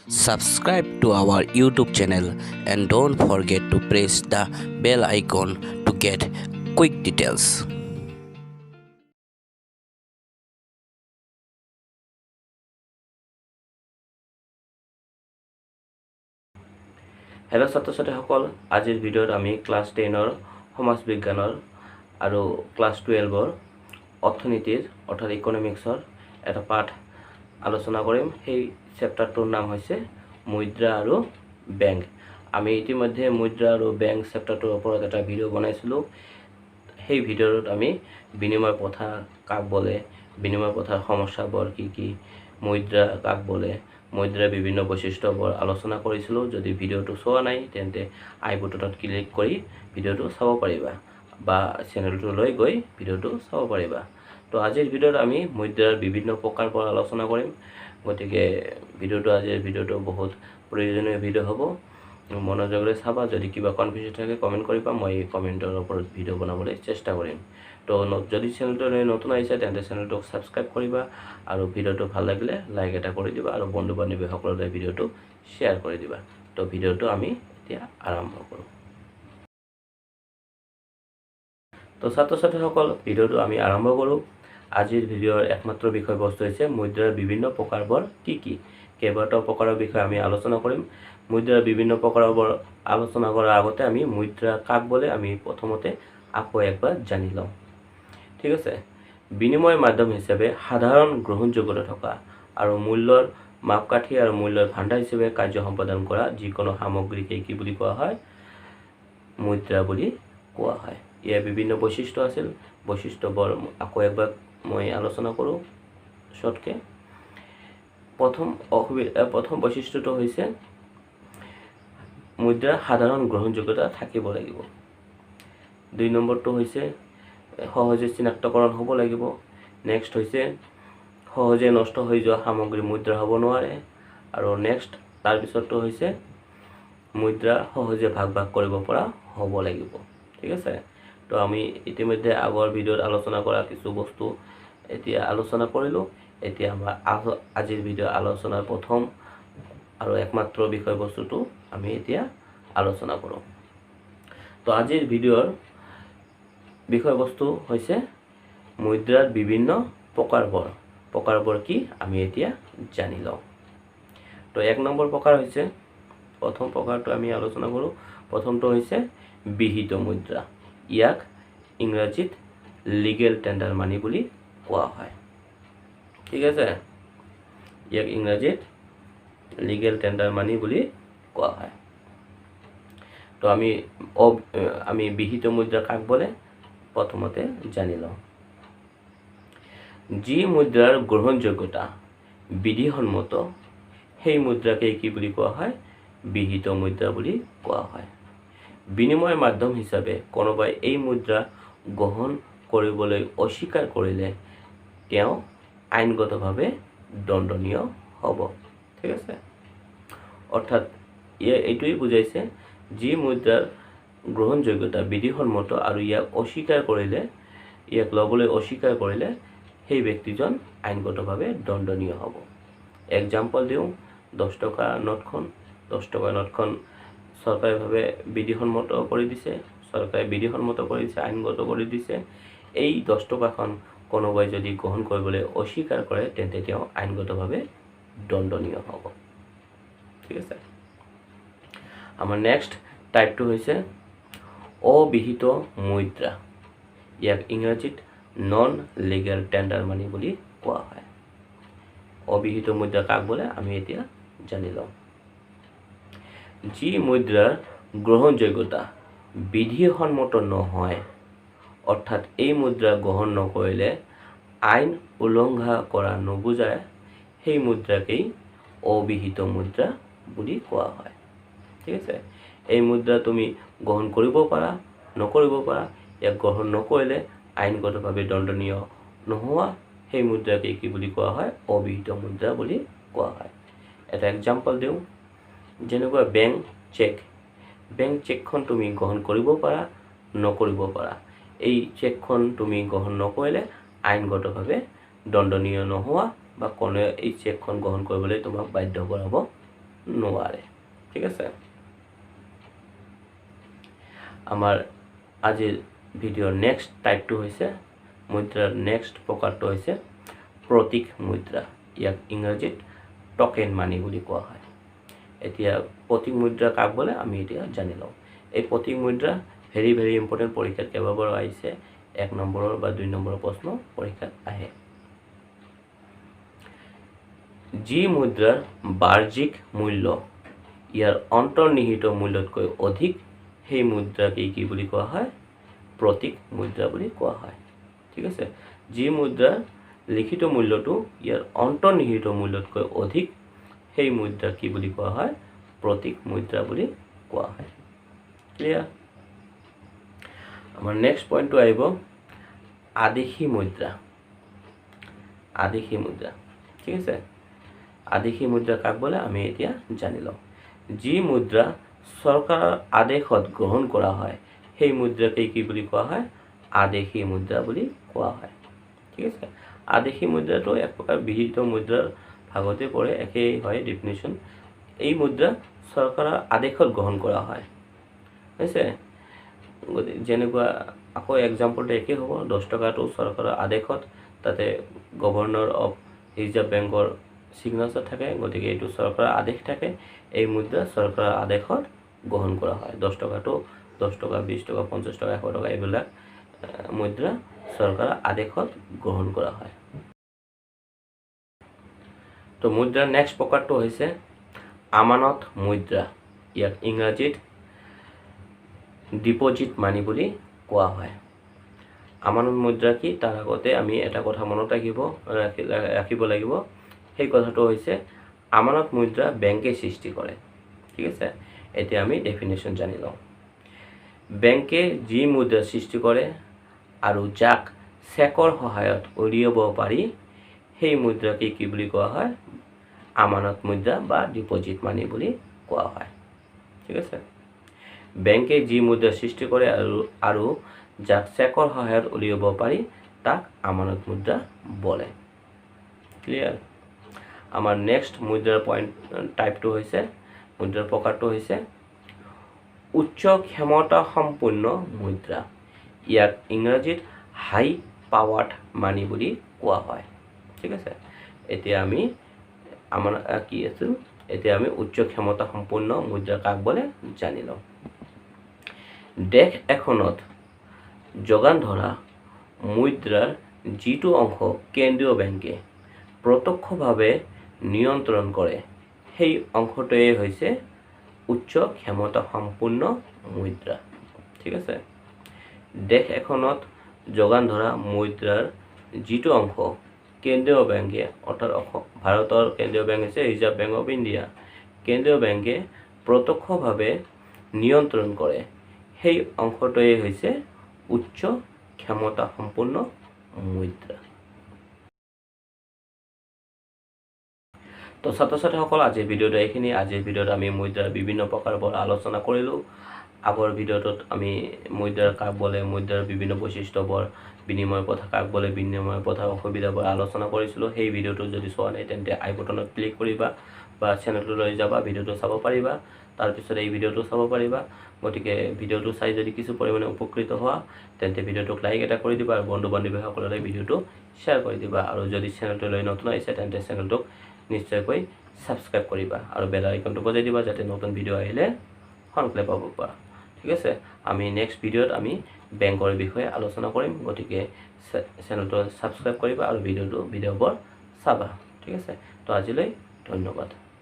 Subscribe to our YouTube channel and don't forget to press the bell icon to get quick details. Hello' ছাত্ৰ ছাত্ৰীসকল, আজিৰ ভিডিঅ'ত আমি class 10ৰ সমাজ বিজ্ঞানৰ আৰু ক্লাছ 12ৰ অৰ্থনীতিৰ অৰ্থাৎ ইকনমিক্সৰ এটা পাঠ আলোচনা কৰিম। সেই চেপ্টাৰটোৰ নাম হৈছে মুদ্ৰা আৰু বেংক। আমি ইতিমধ্যে মুদ্ৰা আৰু বেংক চেপ্টাৰটোৰ ওপৰত এটা ভিডিঅ' বনাইছিলোঁ। সেই ভিডিঅ'ত আমি বিনিময় প্ৰথা কাক বোলে, বিনিময় প্ৰথাৰ সমস্যাবোৰ কি, মুদ্ৰা কাক বোলে, মুদ্ৰাৰ বিভিন্ন বৈশিষ্ট্যবোৰ আলোচনা কৰিছিলোঁ। যদি ভিডিঅ'টো চোৱা নাই তেন্তে আই বুটনত ক্লিক কৰি ভিডিঅ'টো চাব পাৰিবা বা চেনেলটোলৈ গৈ ভিডিঅ'টো চাব পাৰিবা। তো আজিৰ ভিডিঅ'ত আমি মুদ্ৰাৰ বিভিন্ন প্ৰকাৰবোৰ আলোচনা কৰিম। গতিকে আজিৰ ভিডিঅ'টো বহুত প্ৰয়োজনীয় ভিডিঅ' হ'ব। মনোযোগেৰে চাবা। যদি কিবা কনফিউজন থাকে কমেণ্ট কৰিবা, মই কমেণ্টৰ ওপৰত ভিডিঅ' বনাবলৈ চেষ্টা কৰিম। তো যদি চেনেলটোলৈ নতুন আহিছে তেন্তে চেনেলটোক ছাবস্ক্ৰাইব কৰিবা আৰু ভিডিঅ'টো ভাল লাগিলে লাইক এটা কৰি দিবা আৰু বন্ধু বান্ধৱীসকললৈ ভিডিঅ'টো শ্বেয়াৰ কৰি দিবা। তো ভিডিঅ'টো আমি এতিয়া আৰম্ভ কৰোঁ। তো ছাত্ৰ ছাত্ৰীসকল, ভিডিঅ'টো আমি আৰম্ভ কৰোঁ। আজিৰ ভিডিঅ'ৰ একমাত্ৰ বিষয়বস্তু হৈছে মুদ্ৰাৰ বিভিন্ন প্ৰকাৰবোৰ কি। কেইবাটাও প্ৰকাৰৰ বিষয়ে আমি আলোচনা কৰিম। মুদ্ৰাৰ বিভিন্ন প্ৰকাৰবোৰ আলোচনা কৰাৰ আগতে আমি মুদ্ৰা কাক বোলে আমি প্ৰথমতে আকৌ একবাৰ জানি লওঁ। ঠিক আছে। বিনিময় মাধ্যম হিচাপে সাধাৰণ গ্ৰহণযোগ্যতা থকা আৰু মূল্যৰ মাপকাঠি আৰু মূল্যৰ ভাণ্ডাৰ হিচাপে কাৰ্য সম্পাদন কৰা যিকোনো সামগ্ৰীকে কি বুলি কোৱা হয়? মুদ্ৰা বুলি কোৱা হয়। ইয়াৰ বিভিন্ন বৈশিষ্ট্য আছিল। বৈশিষ্ট্যবোৰ আকৌ একবাৰ মই আলোচনা কৰোঁ শ্বৰ্টকে। প্ৰথম বৈশিষ্ট্যটো হৈছে মুদ্ৰাৰ সাধাৰণ গ্ৰহণযোগ্যতা থাকিব লাগিব। 2 নম্বৰটো হৈছে সহজে চিনাক্তকৰণ হ'ব লাগিব। নেক্সট হৈছে সহজে নষ্ট হৈ যোৱা সামগ্ৰী মুদ্ৰা হ'ব নোৱাৰে। আৰু নেক্সট তাৰপিছতটো হৈছে মুদ্ৰা সহজে ভাগ কৰিব পৰা হ'ব লাগিব। ঠিক আছে। তো আমি ইতিমধ্যে আগৰ ভিডিঅ'ত আলোচনা কৰা কিছু বস্তু এতিয়া আলোচনা কৰিলোঁ। এতিয়া আমাৰ আজিৰ ভিডিঅ' আলোচনাৰ প্ৰথম আৰু একমাত্ৰ বিষয়বস্তুটো আমি এতিয়া আলোচনা কৰোঁ। তো আজিৰ ভিডিঅ'ৰ বিষয়বস্তু হৈছে মুদ্ৰাৰ বিভিন্ন প্ৰকাৰবোৰ কি আমি এতিয়া জানি লওঁ। তো 1 নম্বৰ প্ৰকাৰ হৈছে, প্ৰথম প্ৰকাৰটো আমি আলোচনা কৰোঁ। প্ৰথমটো হৈছে বিহিত মুদ্ৰা। ইয়াক ইংৰাজীত লিগেল টেণ্ডাৰ মানি বুলি কোৱা হয়। ঠিক আছে। ইয়াক ইংৰাজীত লিগেল টেণ্ডাৰ মানি বুলি কোৱা হয়। তো আমি বিহিত মুদ্ৰা কাক বোলে প্ৰথমতে জানি লওঁ। যি মুদ্ৰাৰ গ্ৰহণযোগ্যতা বিধিসন্মত সেই মুদ্ৰাকে কি বুলি কোৱা হয়? বিহিত মুদ্ৰা বুলি কোৱা হয়। বিনিময় মাধ্যম হিচাপে কোনোবাই এই মুদ্ৰা গ্ৰহণ কৰিবলৈ অস্বীকাৰ কৰিলে তেওঁ আইনগতভাৱে দণ্ডনীয় হ'ব। ঠিক আছে। অৰ্থাৎ এইটোৱেই বুজাইছে, যি মুদ্ৰাৰ গ্ৰহণযোগ্যতা বিধিসন্মত আৰু ইয়াক ল'বলৈ অস্বীকাৰ কৰিলে সেই ব্যক্তিজন আইনগতভাৱে দণ্ডনীয় হ'ব। এক্সাম্পল দিওঁ, 10 টকা নোটখন। 10 টকা নোটখন চৰকাৰীভাৱে বিধিসন্মত কৰি দিছে, আইনগত কৰি দিছে। এই 10 টকাখন কোনোবাই যদি গ্ৰহণ কৰিবলৈ অস্বীকাৰ কৰে তেন্তে তেওঁ আইনগতভাৱে দণ্ডনীয় হ'ব। ঠিক আছে। আমাৰ নেক্সট টাইপটো হৈছে অবিহিত মুদ্ৰা। ইয়াক ইংৰাজীত নন লিগেল টেণ্ডাৰ মানি বুলি কোৱা হয়। অবিহিত মুদ্ৰা কাক বোলে আমি এতিয়া জানি লওঁ। যি মুদ্ৰাৰ গ্ৰহণযোগ্যতা বিধিসন্মত নহয়, অৰ্থাৎ এই মুদ্ৰা গ্ৰহণ নকৰিলে আইন উলংঘা কৰা নুবুজায়, সেই মুদ্ৰাকেই অবিহিত মুদ্ৰা বুলি কোৱা হয়। ঠিক আছে। এই মুদ্ৰা তুমি গ্ৰহণ কৰিব পাৰা, নকৰিব পাৰা। ইয়াক গ্ৰহণ নকৰিলে আইনগতভাৱে দণ্ডনীয় নোহোৱা সেই মুদ্ৰাকে কি বুলি কোৱা হয়? অবিহিত মুদ্ৰা বুলি কোৱা হয়। এটা এক্সাম্পল দিওঁ, যেনেকুৱা বেংক চেকখন তুমি গ্ৰহণ কৰিব পাৰা, নকৰিব পাৰা। এই চেকখন তুমি গ্ৰহণ নকৰিলে আইনগতভাৱে দণ্ডনীয় নোহোৱা বা কোনোৱে এই চেকখন গ্ৰহণ কৰিবলৈ তোমাক বাধ্য কৰাব নোৱাৰে ঠিক আছে আমাৰ আজিৰ ভিডিঅ'ৰ নেক্সট টাইপটো হৈছে মুদ্ৰাৰ নেক্সট প্ৰকাৰটো হৈছে প্ৰতীক মুদ্ৰা ইয়াক ইংৰাজীত টকেন মানি বুলি কোৱা হয় এতিয়া প্ৰতীক মুদ্ৰা কাক বোলে আমি এতিয়া জানি লওঁ এই প্ৰতীক মুদ্ৰা ভেৰি ইম্পৰ্টেণ্ট পৰীক্ষাত কেইবাবাৰো আহিছে 1 নম্বৰৰ বা 2 নম্বৰৰ প্ৰশ্ন পৰীক্ষাত আহে যি মুদ্ৰাৰ বাৰ্ষিক মূল্য ইয়াৰ অন্তৰ্নিহিত মূল্যতকৈ অধিক সেই মুদ্ৰাকে কি বুলি কোৱা হয় প্ৰতীক মুদ্ৰা বুলি কোৱা হয় ঠিক আছে যি মুদ্ৰাৰ লিখিত মূল্যটো ইয়াৰ অন্তৰ্নিহিত মূল্যতকৈ অধিক সেই মুদ্ৰা কি বুলি কোৱা হয় প্ৰতীক মুদ্ৰা বুলি কোৱা হয় ক্লিয়াৰ আমাৰ নেক্সট পইণ্টটো আহিব আদেশী মুদ্ৰা ঠিক আছে আদেশী মুদ্ৰা কাক বোলে আমি এতিয়া জানি লওঁ যি মুদ্ৰা চৰকাৰৰ আদেশত গ্ৰহণ কৰা হয় সেই মুদ্ৰাকে কি বুলি কোৱা হয় আদেশী মুদ্ৰা বুলি কোৱা হয় ঠিক আছে আদেশী মুদ্ৰাটো এক প্ৰকাৰ বিহিত মুদ্ৰাৰ ভাগতে পৰে একেই হয় ডেফিনেশ্যন এই মুদ্ৰা চৰকাৰৰ আদেশত গ্ৰহণ কৰা হয় হৈছে যেনেকুৱা আকৌ এক্সাম্পলটো একেই হ'ব 10 টকাটো চৰকাৰৰ আদেশত তাতে গভৰ্ণৰ অফ ৰিজাৰ্ভ বেংকৰ সিগনেচাৰ থাকে গতিকে এইটো চৰকাৰৰ আদেশ থাকে এই মুদ্ৰা চৰকাৰৰ আদেশত গ্ৰহণ কৰা হয় 10 টকাটো 10 টকা 20 টকা 50 টকা 100 টকা এইবিলাক মুদ্ৰা চৰকাৰৰ আদেশত গ্ৰহণ কৰা হয় তো মুদ্ৰাৰ নেক্সট প্ৰকাৰটো হৈছে আমানত মুদ্ৰা ইয়াক ইংৰাজীত ডিপজিট মানি বুলি কোৱা হয় আমানত মুদ্ৰা কি তাৰ আগতে আমি এটা কথা মনত ৰাখিব লাগিব সেই কথাটো হৈছে আমানত মুদ্ৰা বেংকে সৃষ্টি কৰে ঠিক আছে এতিয়া আমি ডেফিনেশ্যন জানি লওঁ বেংকে যি মুদ্ৰা সৃষ্টি কৰে আৰু যাক চেকৰ সহায়ত উলিয়াব পাৰি সেই মুদ্ৰাকে কি বুলি কোৱা হয় আমানত মুদ্ৰা বা ডিপজিট মানি বুলি কোৱা হয় ঠিক আছে বেংকে যি মুদ্ৰা সৃষ্টি কৰে আৰু যাক চেকৰ সহায়ত উলিয়াব পাৰি তাক আমানত মুদ্ৰা বলে ক্লিয়াৰ আমাৰ নেক্সট মুদ্ৰাৰ পইণ্ট টাইপটো হৈছে মুদ্ৰাৰ প্ৰকাৰটো হৈছে উচ্চ ক্ষমতা সম্পন্ন মুদ্ৰা ইয়াক ইংৰাজীত হাই পাৱাৰ্ড মানি বুলি কোৱা হয় ঠিক আছে এতিয়া আমি আমাৰ কি আছিল এতিয়া আমি উচ্চ ক্ষমতা সম্পন্ন মুদ্ৰা কাক বলে জানি লওঁ দেশ এখনত যোগান ধৰা মুদ্ৰাৰ যিটো অংশ কেন্দ্ৰীয় বেংকে প্ৰত্যক্ষভাৱে নিয়ন্ত্ৰণ কৰে সেই অংশটোৱে হৈছে উচ্চ ক্ষমতা সম্পন্ন মুদ্ৰা ঠিক আছে দেশ এখনত যোগান ধৰা মুদ্ৰাৰ যিটো অংশ কেন্দ্ৰীয় বেংকে অৰ্থাৎ ভাৰতৰ কেন্দ্ৰীয় বেংক হৈছে ৰিজাৰ্ভ বেংক অফ ইণ্ডিয়া কেন্দ্ৰীয় বেংকে প্ৰত্যক্ষভাৱে নিয়ন্ত্ৰণ কৰে সেই অংশটোৱে হৈছে উচ্চ ক্ষমতা সম্পন্ন মুদ্ৰা তো ছাত্ৰ ছাত্ৰীসকল আজিৰ ভিডিঅ'টো এইখিনি আজিৰ ভিডিঅ'ত আমি মুদ্ৰাৰ বিভিন্ন প্ৰকাৰৰ পৰা আলোচনা কৰিলোঁ আগৰ ভিডিঅ'টোত আমি মুদ্ৰাৰ কাক বলে মুদ্ৰাৰ বিভিন্ন বৈশিষ্ট্যবোৰ বিনিময় প্ৰথা কাক বলে বিনিময় প্ৰথাৰ অসুবিধাবোৰ আলোচনা কৰিছিলোঁ সেই ভিডিঅ'টো যদি চোৱা নাই তেন্তে আই বটনত ক্লিক কৰিবা বা চেনেলটোলৈ যাবা ভিডিঅ'টো চাব পাৰিবা তাৰপিছত এই ভিডিঅ'টো চাব পাৰিবা গতিকে ভিডিঅ'টো চাই যদি কিছু পৰিমাণে উপকৃত হোৱা তেন্তে ভিডিঅ'টোক লাইক এটা কৰি দিবা আৰু বন্ধু বান্ধৱীসকললৈ ভিডিঅ'টো শ্বেয়াৰ কৰি দিবা আৰু যদি চেনেলটোলৈ নতুন আহিছে তেন্তে চেনেলটোক নিশ্চয়কৈ সাবস্ক্ৰাইব কৰিবা আৰু বেল আইকনটো বজাই দিবা যাতে নতুন ভিডিঅ' আহিলে সোনকালে পাব পাৰা ঠিক আছে আমি নেক্সট ভিডিঅ'ত আমি বেংকৰ বিষয়ে আলোচনা কৰিম গতিকে চেনেলটো সাবস্ক্ৰাইব কৰিবা আৰু ভিডিঅ'বোৰ চাবা ঠিক আছে তো আজিলৈ ধন্যবাদ